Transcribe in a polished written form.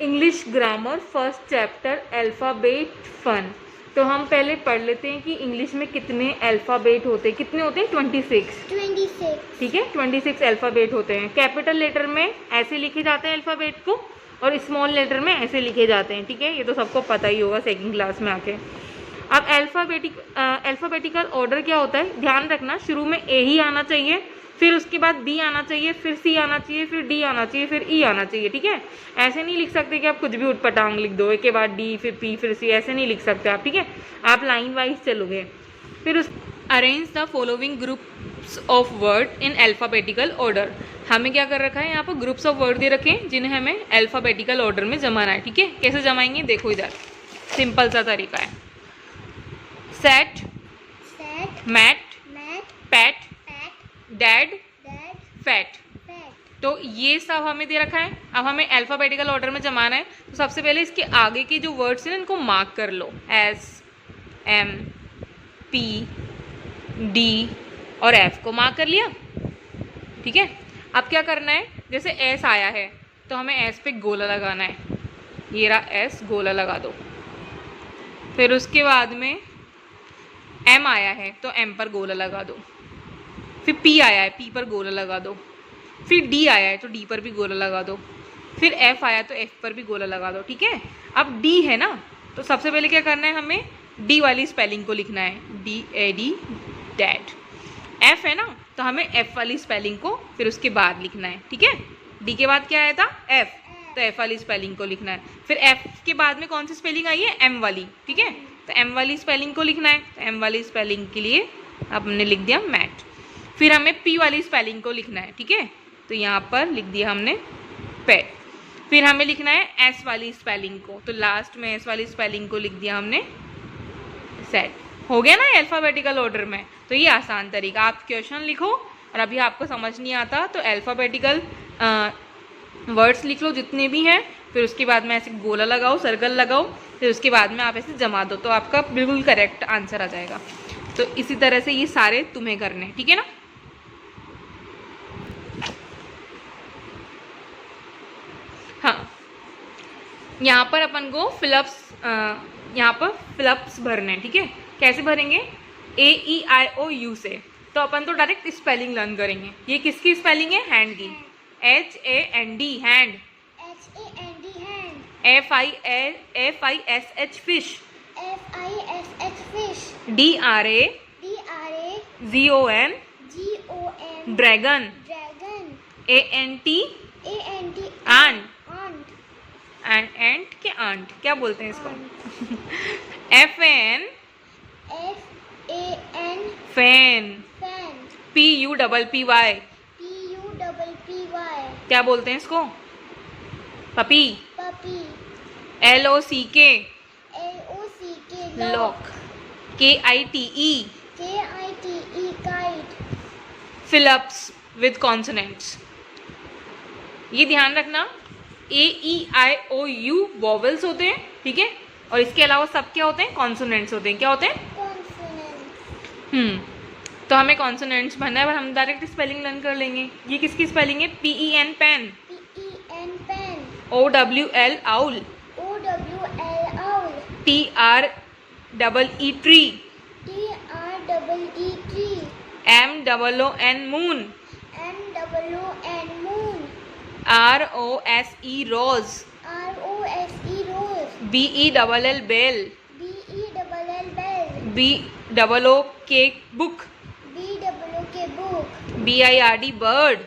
English grammar first chapter alphabet fun. तो हम पहले पढ़ लेते हैं कि इंग्लिश में कितने अल्फ़ाबेट होते हैं। कितने होते हैं? 26। ठीक है, 26 अल्फ़ाबेट होते हैं। कैपिटल लेटर में ऐसे लिखे जाते हैं अल्फ़ाबेट को, और स्मॉल लेटर में ऐसे लिखे जाते हैं। ठीक है, ये तो सबको पता ही होगा सेकंड क्लास में आके। अब अल्फ़ाबेटिकल ऑर्डर क्या होता है, ध्यान रखना, शुरू में ए ही आना चाहिए, फिर उसके बाद बी आना चाहिए, फिर सी आना चाहिए, फिर डी आना चाहिए, फिर ई आना चाहिए। ठीक है, ऐसे नहीं लिख सकते कि आप कुछ भी उठपटांग लिख दो, एक के बाद डी फिर पी फिर सी, ऐसे नहीं लिख सकते आप। ठीक है, आप लाइन वाइज चलोगे। फिर उस arrange the following groups of word in alphabetical order. हमें क्या कर रखा है, यहाँ पर ग्रुप्स ऑफ वर्ड दे रखे हैं जिन्हें हमें अल्फ़ाबेटिकल ऑर्डर में जमाना है। ठीक है, कैसे जमाएंगे देखो, इधर सिंपल सा तरीका है। Set, mat, pat, dad, fat. तो ये सब हमें दे रखा है। अब हमें अल्फ़ाबेटिकल ऑर्डर में जमाना है, तो सबसे पहले इसके आगे के जो वर्ड्स हैं इनको मार्क कर लो। एस, एम, पी, डी और एफ को मार्क कर लिया। ठीक है, अब क्या करना है, जैसे एस आया है तो हमें एस पे गोला लगाना है। ये रहा एस, गोला लगा दो। फिर उसके बाद में एम आया है तो एम पर गोला लगा दो। फिर पी आया है, पी पर गोला लगा दो। फिर डी आया है तो डी पर भी गोला लगा दो। फिर एफ आया तो एफ पर भी गोला लगा दो। ठीक है, अब डी है ना, तो सबसे पहले क्या करना है, हमें डी वाली स्पेलिंग को लिखना है, D A D, dad. F है ना, तो हमें एफ वाली स्पेलिंग को फिर उसके बाद लिखना है। ठीक है, डी के बाद क्या आया था, एफ, तो एफ वाली स्पेलिंग को लिखना है। फिर एफ के बाद में कौन सी स्पेलिंग आई है, एम वाली। ठीक है, तो एम वाली स्पेलिंग को लिखना है। तो एम वाली स्पेलिंग के लिए हमने लिख दिया मैट। फिर हमें पी वाली स्पेलिंग को लिखना है। ठीक है, तो यहाँ पर लिख दिया हमने पेट। फिर हमें लिखना है एस वाली स्पेलिंग को, तो लास्ट में एस वाली स्पेलिंग को लिख दिया हमने सेट। हो गया ना अल्फ़ाबेटिकल ऑर्डर में। तो ये आसान तरीका, आप क्वेश्चन लिखो और अभी आपको समझ नहीं आता तो अल्फ़ाबेटिकल वर्ड्स लिख लो जितने भी हैं, फिर उसके बाद में ऐसे गोला लगाओ, सर्कल लगाओ, फिर उसके बाद में आप ऐसे जमा दो, तो आपका बिल्कुल करेक्ट आंसर आ जाएगा। तो इसी तरह से ये सारे तुम्हें करने हैं। ठीक है ना। हाँ, यहाँ पर अपन को यहाँ पर फिलअप्स भरने हैं। ठीक है, कैसे भरेंगे, ए ई आई ओ यू से। तो अपन तो डायरेक्ट स्पेलिंग लर्न करेंगे। ये किसकी स्पेलिंग है, हैंड की, H A N D, hand, F I S H, fish, D R A G O N, dragon, A N T, ant, ant के आंट क्या बोलते हैं इसको, F N, fan, P U double P Y, क्या बोलते हैं इसको, puppy, L O सी के, लॉक, के I T E, fill-ups with consonants. ये ध्यान रखना, ए ई आई ओ यू वॉवेल्स होते हैं। ठीक है, और इसके अलावा सब क्या होते हैं, कॉन्सोनेंट्स होते हैं। क्या होते हैं, तो हमें कॉन्सोनेंट्स भरना है, पर हम डायरेक्ट स्पेलिंग लर्न कर लेंगे। ये किसकी स्पेलिंग है, P E N, pen, O W L, owl, T R double E, tree, M double O N, moon, R O S E, rose, B E double L, bell, B double O K, book, B I R D, bird,